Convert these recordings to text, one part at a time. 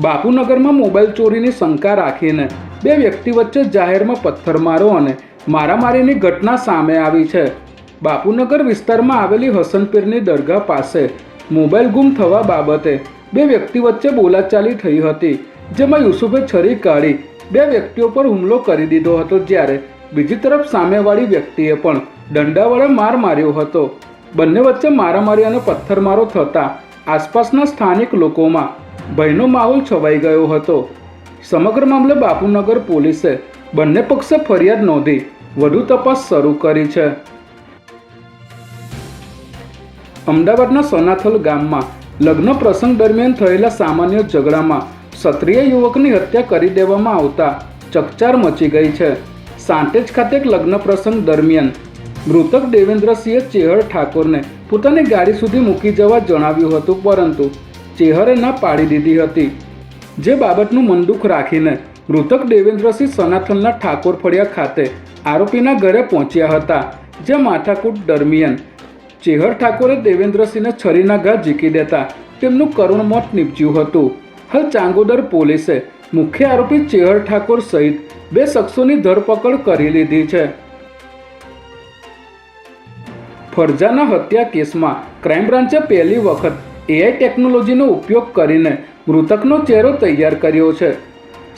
બાપુનગરમાં mobile ચોરીની શંકા રાખીને બે વ્યક્તિ વચ્ચે જાહેરમાં પથ્થરમારો અને મારામારીની ઘટના સામે આવી છે. બાપુનગર વિસ્તારમાં આવેલી હસનપીરની દરગાહ પાસે મોબાઈલ ગુમ થવા બાબતે બે વ્યક્તિ વચ્ચે બોલાચાલી થઈ હતી, જેમાં યુસુફે છરી કાઢી બે વ્યક્તિઓ પર હુમલો કરી દીધો હતો, જ્યારે બીજી તરફ સામેવાળી વ્યક્તિએ પણ દંડા વડે માર માર્યો હતો. બંને વચ્ચે મારામારી અને પથ્થરમારો થતાં આસપાસના સ્થાનિક લોકોમાં ભયનો માહોલ છવાઈ ગયો હતો. સમગ્ર મામલે બાપુનગર પોલીસે બંને પક્ષે ફરિયાદ નોંધી વધુ તપાસ શરૂ કરી છે. અમદાવાદના સનાથલ ગામમાં લગ્ન પ્રસંગ દરમિયાન થયેલા સામાન્ય ઝઘડામાં ક્ષત્રિય યુવકની હત્યા કરી દેવામાં આવતા ચકચાર મચી ગઈ છે. સાંટેજ ખાતે એક લગ્ન પ્રસંગ દરમિયાન મૃતક દેવેન્દ્રસિંહે ચેહર ઠાકોરને પોતાની ગાડી સુધી મૂકી જવા જણાવ્યું હતું, પરંતુ ચેહરે ના પાડી દીધી હતી. જે બાબતનું મનદુખ રાખીને મૃતક દેવેન્દ્રસિંહ સનાથલના ઠાકોર ફળિયા ખાતે આરોપીના ઘરે પહોંચ્યા હતા, જે માથાકૂટ દરમિયાન ચેહર ઠાકોરે દેવેન્દ્રસિંહને છરીના ઘા ઝીકી દેતા તેમનું કરુણ મોત નીપજ્યું હતું. હાલ ચાંગોદર પોલીસે મુખ્ય આરોપી ચેહર ઠાકોર સહિત બે શખ્સોની ધરપકડ કરી લીધી છે. ફરજાના હત્યા કેસમાં ક્રાઇમ બ્રાન્ચે પહેલી વખત એઆઈ ટેકનોલોજીનો ઉપયોગ કરીને મૃતકનો ચહેરો તૈયાર કર્યો છે.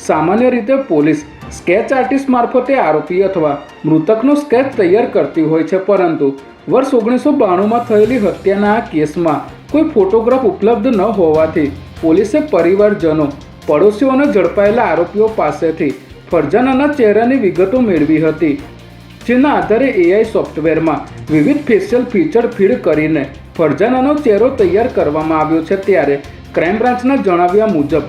સામાન્ય રીતે પોલીસ સ્કેચ આર્ટિસ્ટ મારફતે આરોપી અથવા મૃતકનો સ્કેચ તૈયાર કરતી હોય છે, પરંતુ વર્ષ 1992માં થયેલી હત્યાના આ કેસમાં કોઈ ફોટોગ્રાફ ઉપલબ્ધ ન હોવાથી પોલીસે પરિવારજનો, પડોશીઓ અને ઝડપાયેલા આરોપીઓ પાસેથી ફરજાનાના ચહેરાની વિગતો મેળવી હતી, જેના આધારે એઆઈ સોફ્ટવેરમાં વિવિધ ફેશિયલ ફીચર ફીડ કરીને ફરજાનાનો ચહેરો તૈયાર કરવામાં આવ્યો છે. ત્યારે ક્રાઇમ બ્રાન્ચના જણાવ્યા મુજબ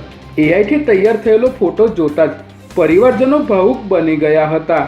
એઆઈથી તૈયાર થયેલો ફોટો જોતા જ પરિવારજનો ભાવુક બની ગયા હતા.